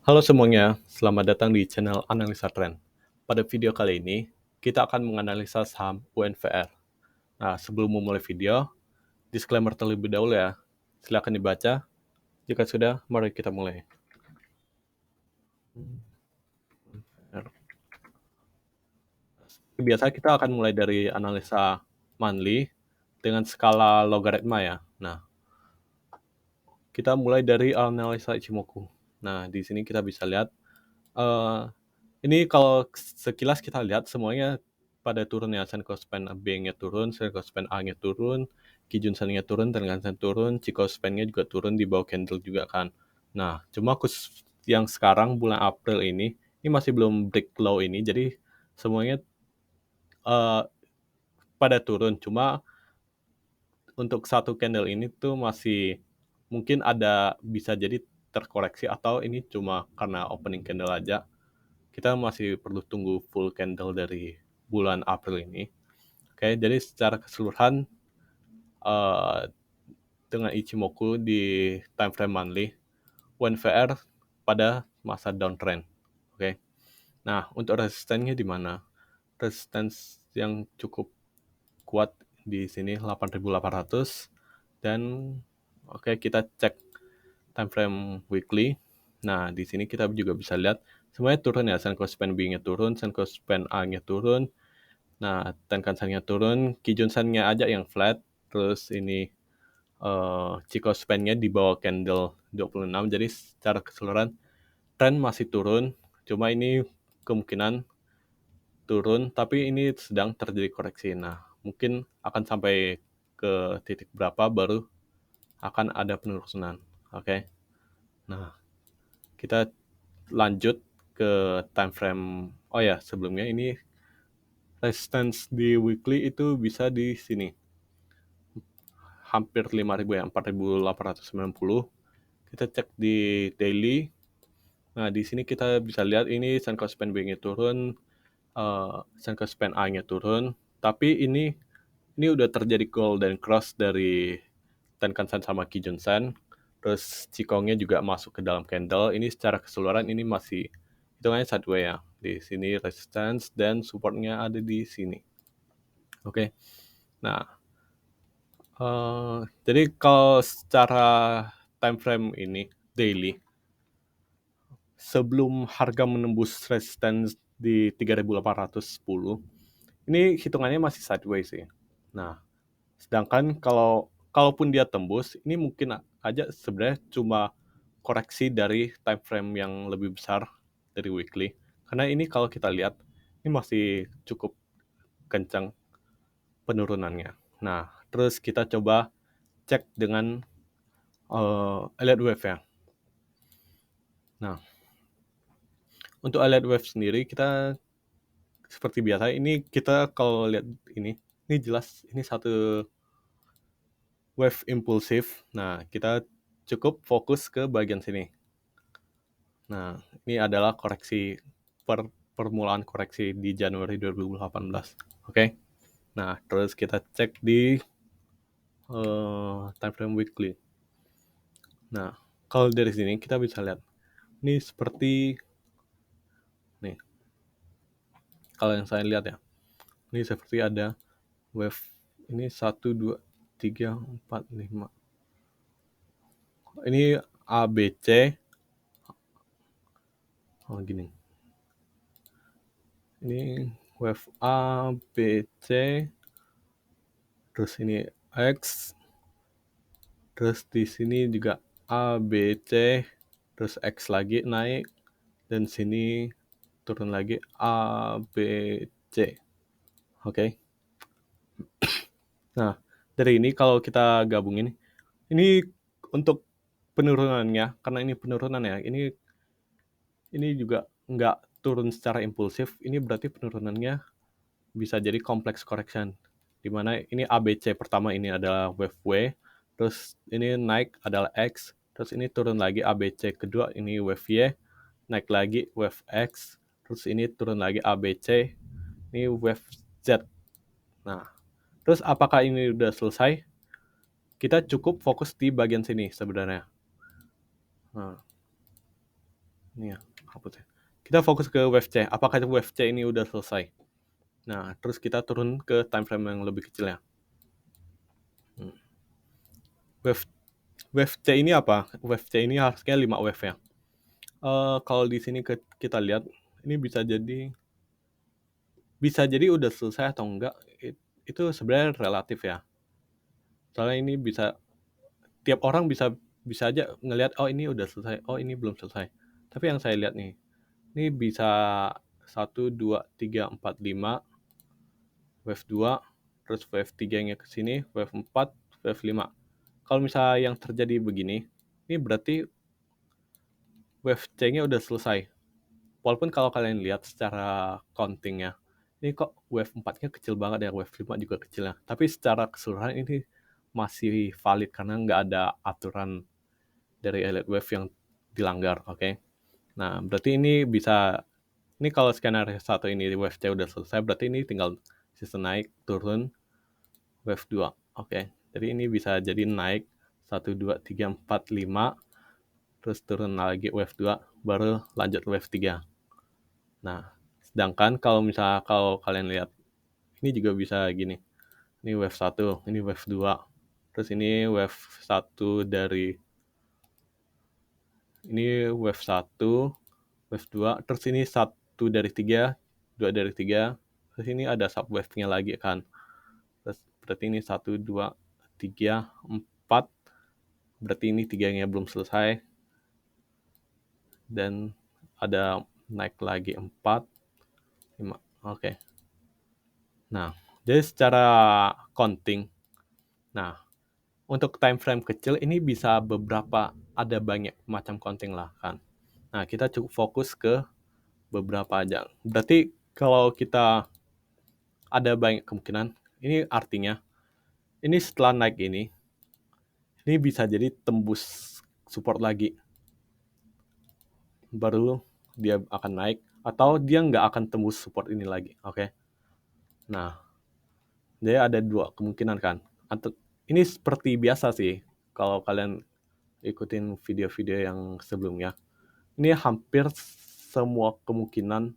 Halo semuanya, selamat datang di channel Analisa Tren. Pada video kali ini, kita akan menganalisa saham UNVR. Nah, sebelum memulai video, disclaimer terlebih dahulu ya. Silakan dibaca. Jika sudah, mari kita mulai. Biasa kita akan mulai dari analisa monthly dengan skala logaritma ya. Nah, kita mulai dari analisa Ichimoku. Nah, di sini kita bisa lihat eh, ini kalau sekilas kita lihat semuanya pada turun ya. Senko Span B-nya turun, Senko Span A-nya turun, Kijun Sen-nya turun, Tenkan-sen turun, Chikou Span-nya juga turun di bawah candle juga kan. Nah, cuma khusus yang sekarang bulan April ini masih belum break low ini, jadi semuanya eh, pada turun. Cuma untuk satu candle ini tuh masih mungkin ada bisa jadi terkoreksi atau ini cuma karena opening candle aja. Kita masih perlu tunggu full candle dari bulan April ini. Oke, jadi secara keseluruhan uh, dengan Ichimoku di time frame monthly, UNVR pada masa downtrend. Oke. Nah, untuk resistennya di mana? Resistance yang cukup kuat di sini 8.800 dan oke, kita cek time frame weekly. Nah, di sini kita juga bisa lihat semuanya turun ya. Senko Span B-nya turun, Senko Span A-nya turun. Nah, Tenkan-sennya turun, Kijun Sen-nya aja yang flat. Terus ini Chikou Span-nya di bawah candle 26. Jadi secara keseluruhan tren masih turun. Cuma ini kemungkinan turun, tapi ini sedang terjadi koreksi. Nah, mungkin akan sampai ke titik berapa baru akan ada penurunan. Oke. Nah, kita lanjut ke time frame. Oh ya, sebelumnya ini resistance di weekly itu bisa di sini. Hampir 5.000 ya, 4.890. Kita cek di daily. Nah, di sini kita bisa lihat ini Senko Span B-nya turun, Senko Span A-nya turun. Tapi ini udah terjadi golden cross dari Tenkan-sen sama Kijun-sen. Terus Qigongnya juga masuk ke dalam candle. Ini secara keseluruhan ini masih hitungannya sideways ya. Di sini resistance dan supportnya ada di sini. Oke. Nah, jadi kalau secara time frame ini daily, sebelum harga menembus resistance di 3.810, ini hitungannya masih sideways sih. Nah, sedangkan kalaupun dia tembus, ini mungkin aja sebenarnya cuma koreksi dari time frame yang lebih besar dari weekly. Karena ini kalau kita lihat, ini masih cukup kencang penurunannya. Nah, terus kita coba cek dengan Elliott Wave ya. Nah, untuk Elliott Wave sendiri kita seperti biasa ini kita kalau lihat ini jelas ini satu wave impulsif. Nah, kita cukup fokus ke bagian sini. Nah, ini adalah koreksi permulaan koreksi di Januari 2018. Oke. Nah, terus kita cek di time frame weekly. Nah, kalau dari sini kita bisa lihat ini seperti nih. Kalau yang saya lihat ya, ini seperti ada wave ini 1 2 3 4 5. Ini ABC. Oh gini. Ini wave A, B, C. Terus ini X. Terus di sini juga A, B, C. Terus X lagi naik. Dan sini turun lagi A, B, C. Oke. Nah, dari ini kalau kita gabungin, ini untuk penurunannya, karena ini penurunan ya, ini juga nggak turun secara impulsif, ini berarti penurunannya bisa jadi complex correction. Dimana ini ABC pertama ini adalah wave W, terus ini naik adalah X, terus ini turun lagi ABC kedua ini wave Y, naik lagi wave X, terus ini turun lagi ABC, ini wave Z. Nah, terus apakah ini udah selesai? Kita cukup fokus di bagian sini sebenarnya. Nah, Ini ya, hapus ya. Kita fokus ke wave C. Apakah wave C ini udah selesai? Nah, terus kita turun ke time frame yang lebih kecil ya. Wave wave C ini apa? Wave C ini harusnya 5 wave ya. Kalau di sini kita lihat, ini bisa jadi udah selesai atau enggak, itu sebenarnya relatif ya. Soalnya ini tiap orang bisa aja ngelihat, oh ini udah selesai, oh ini belum selesai. Tapi yang saya lihat nih, ini bisa 1, 2, 3, 4, 5, wave 2, terus wave 3-nya ke sini, wave 4, wave 5. Kalau misalnya yang terjadi begini, ini berarti wave C-nya udah selesai. Walaupun kalau kalian lihat secara counting-nya, ini kok wave 4-nya kecil banget ya, wave 5 juga kecil ya. Tapi secara keseluruhan ini masih valid karena nggak ada aturan dari elite wave yang dilanggar, oke? Nah, berarti ini kalau skenario 1 ini wave C udah selesai, berarti ini tinggal sistem naik, turun, wave 2, oke? Jadi ini bisa jadi naik 1, 2, 3, 4, 5, terus turun lagi wave 2, baru lanjut wave 3. Nah, sedangkan kalau kalian lihat, ini juga bisa gini. Ini wave 1, ini wave 2. Terus ini wave 1 ini wave 1, wave 2, terus ini 1 dari 3, 2 dari 3. Terus ini ada subwave-nya lagi kan. Terus berarti ini 1, 2, 3, 4. Berarti ini 3-nya belum selesai. Dan ada naik lagi 4, 5. Oke. Nah, jadi secara counting, nah, untuk time frame kecil ini bisa ada banyak macam counting lah kan. Nah, kita cukup fokus ke beberapa aja. Berarti kalau kita ada banyak kemungkinan, ini artinya ini setelah naik ini bisa jadi tembus support lagi. Baru dia akan naik atau dia nggak akan tembus support ini lagi, oke? Nah, dia ada 2 kemungkinan kan. Ini seperti biasa sih kalau kalian ikutin video-video yang sebelumnya. Ini hampir semua kemungkinan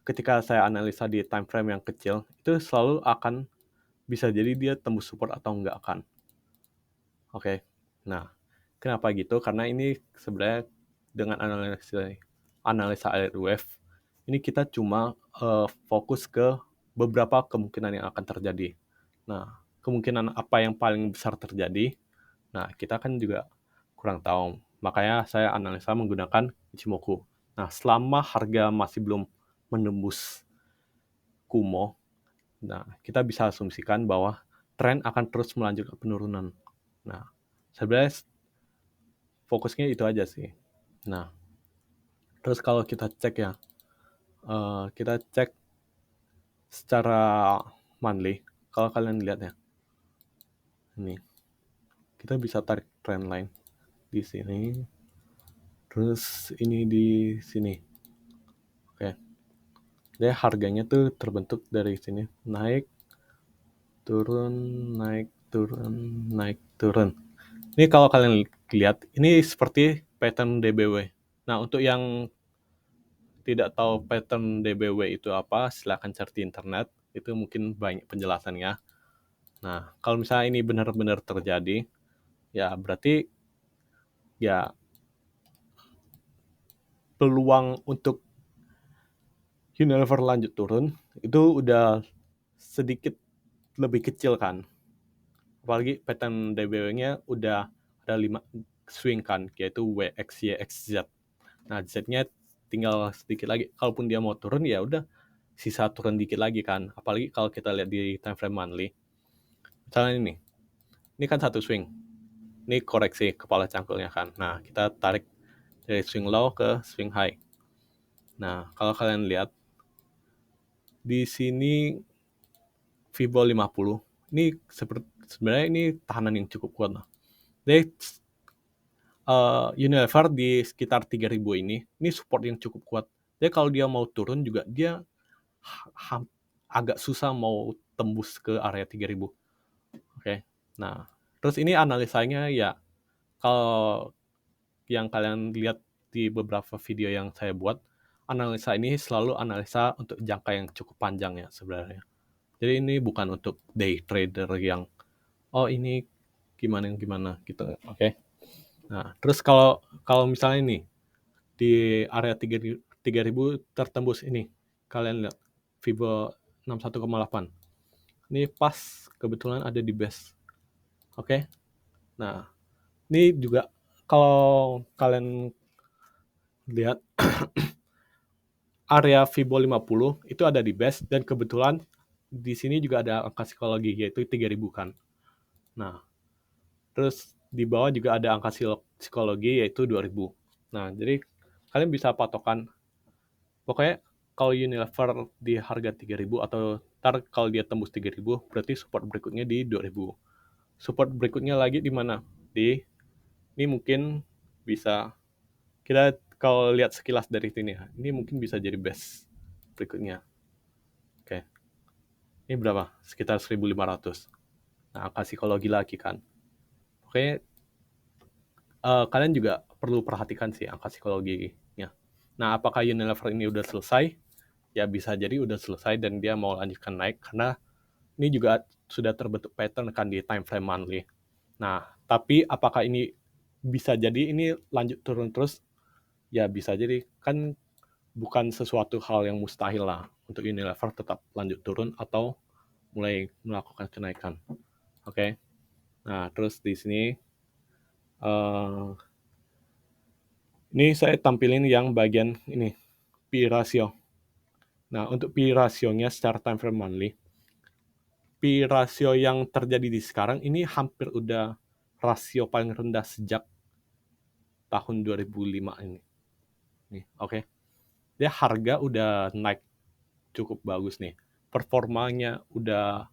ketika saya analisa di time frame yang kecil, itu selalu akan bisa jadi dia tembus support atau enggak kan. Oke. Nah, kenapa gitu? Karena ini sebenarnya dengan analisa elite wave, ini kita cuma fokus ke beberapa kemungkinan yang akan terjadi. Nah, kemungkinan apa yang paling besar terjadi, nah kita kan juga kurang tahu. Makanya saya analisa menggunakan Ichimoku. Nah, selama harga masih belum menembus Kumo, nah kita bisa asumsikan bahwa tren akan terus melanjutkan penurunan. Nah, sebenarnya fokusnya itu aja sih. Nah, terus kalau kita cek ya, kita cek secara monthly. Kalau kalian lihat ya, ini kita bisa tarik trend line di sini, terus ini di sini. Oke, jadi harganya tuh terbentuk dari sini, naik, turun, naik, turun, naik, turun. Ini kalau kalian lihat, ini seperti pattern DBW. Nah, untuk yang tidak tahu pattern DBW itu apa, silakan cari di internet. Itu mungkin banyak penjelasannya. Nah, kalau misalnya ini benar-benar terjadi, ya berarti ya peluang untuk Unilever lanjut turun itu udah sedikit lebih kecil kan. Apalagi pattern DBW-nya udah ada 5 swing kan, yaitu W, X, Y, X, Z. Nah, Z-nya tinggal sedikit lagi. Kalaupun dia mau turun, ya udah sisa turun dikit lagi kan. Apalagi kalau kita lihat di time frame monthly. Misalnya ini kan satu swing. Ini koreksi kepala cangkulnya kan. Nah, kita tarik dari swing low ke swing high. Nah, kalau kalian lihat di sini Fibo 50, ini sebenarnya ini tahanan yang cukup kuat lah. Jadi Unilever di sekitar 3000 ini support yang cukup kuat. Jadi kalau dia mau turun juga dia agak susah mau tembus ke area 3000. Oke. Nah, terus ini analisanya ya kalau yang kalian lihat di beberapa video yang saya buat, analisa ini selalu analisa untuk jangka yang cukup panjang ya sebenarnya. Jadi ini bukan untuk day trader yang, oh ini gimana gitu, oke. Nah, terus kalau misalnya nih, di area 3.000 tertembus ini, kalian lihat, Fibo 61,8. Ini pas kebetulan ada di base, oke. Nah, ini juga kalau kalian lihat area Fibo 50 itu ada di base, dan kebetulan di sini juga ada angka psikologi yaitu 3.000 kan. Nah, terus di bawah juga ada angka psikologi yaitu 2.000. Nah, jadi kalian bisa patokan, pokoknya kalau Unilever di harga 3.000 atau ntar kalau dia tembus 3.000 berarti support berikutnya di 2.000. Support berikutnya lagi di mana? Ini mungkin bisa, kita kalau lihat sekilas dari sini ya, ini mungkin bisa jadi base berikutnya. Oke. Ini berapa? Sekitar 1.500. Nah, angka psikologi lagi kan. Oke, kalian juga perlu perhatikan sih angka psikologinya. Nah, apakah Unilever ini udah selesai? Ya bisa jadi udah selesai dan dia mau lanjutkan naik, karena ini juga sudah terbentuk pattern kan di time frame monthly. Nah, tapi apakah ini bisa jadi ini lanjut turun terus? Ya bisa jadi, kan bukan sesuatu hal yang mustahil lah untuk Unilever tetap lanjut turun atau mulai melakukan kenaikan. Oke. Nah, terus di sini ini saya tampilin yang bagian ini, P ratio. Nah, untuk P rasionya secara time frame monthly, P rasio yang terjadi di sekarang ini hampir udah rasio paling rendah sejak tahun 2005 ini. Nih, oke. Dia harga udah naik cukup bagus nih. Performanya udah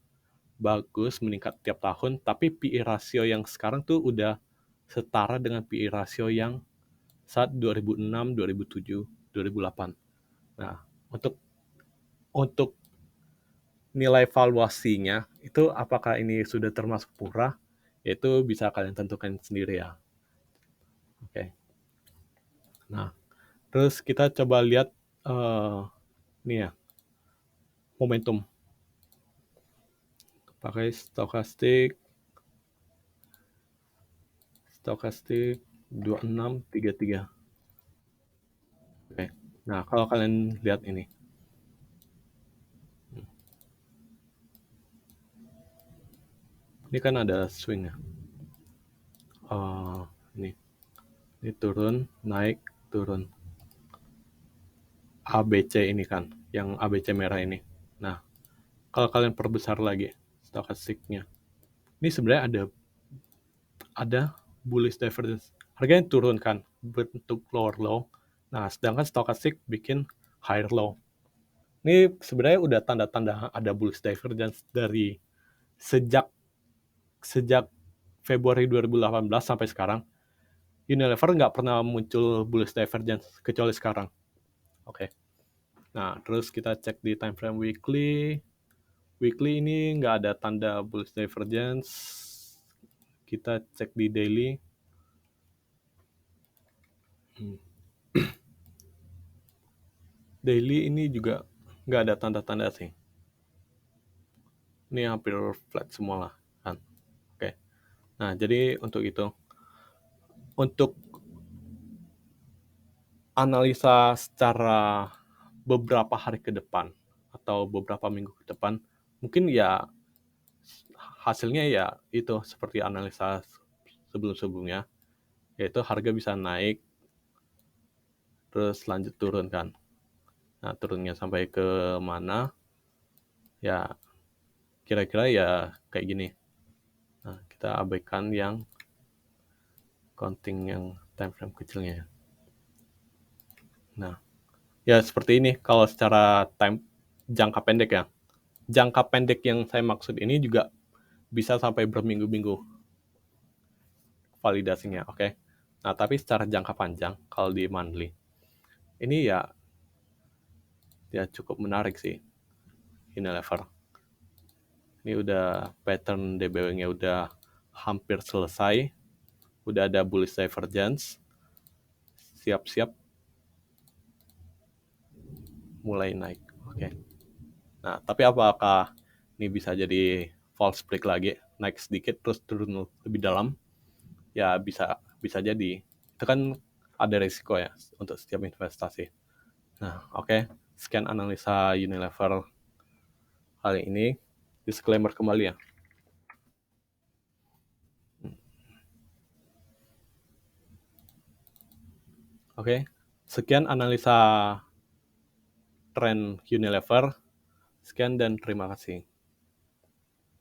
bagus, meningkat tiap tahun, tapi PE rasio yang sekarang tuh udah setara dengan PE rasio yang saat 2006, 2007, 2008. Nah, untuk nilai valuasinya itu apakah ini sudah termasuk murah, itu bisa kalian tentukan sendiri ya. Oke. Nah, terus kita coba lihat ini ya, momentum. Pakai stokastik 2633. Oke. Nah, kalau kalian lihat ini. Ini kan ada swing ya. Ini. Ini turun, naik, turun. ABC ini kan, yang ABC merah ini. Nah, kalau kalian perbesar lagi stokastiknya, ini sebenarnya ada bullish divergence. Harganya turun kan, bentuk lower low. Nah, sedangkan stokastik bikin higher low. Ini sebenarnya udah tanda-tanda ada bullish divergence dari sejak Februari 2018 sampai sekarang. Unilever nggak pernah muncul bullish divergence kecuali sekarang. Oke. Nah, terus kita cek di time frame weekly. Weekly ini nggak ada tanda bullish divergence. Kita cek di daily. Daily ini juga nggak ada tanda-tanda sih. Ini hampir flat semua lah kan. Oke. Nah, jadi untuk itu, untuk analisa secara beberapa hari ke depan atau beberapa minggu ke depan, mungkin ya hasilnya ya itu seperti analisa sebelum-sebelumnya, yaitu harga bisa naik terus lanjut turun kan. Nah, turunnya sampai ke mana ya, kira-kira ya kayak gini. Nah, kita abaikan yang counting yang time frame kecilnya. Nah, ya seperti ini kalau secara jangka pendek ya. Jangka pendek yang saya maksud ini juga bisa sampai berminggu-minggu validasinya, oke. Nah, tapi secara jangka panjang kalau di monthly ini ya cukup menarik sih Unilever. Ini udah pattern DBW-nya udah hampir selesai, udah ada bullish divergence. siap-siap mulai naik. Oke. Nah, tapi apakah ini bisa jadi false break lagi, naik sedikit terus turun lebih dalam? Ya bisa bisa jadi. Itu kan ada risiko ya untuk setiap investasi. Nah, oke. Sekian analisa Unilever kali ini. Disclaimer kembali ya. Oke. Sekian analisa tren Unilever. Sekian dan terima kasih.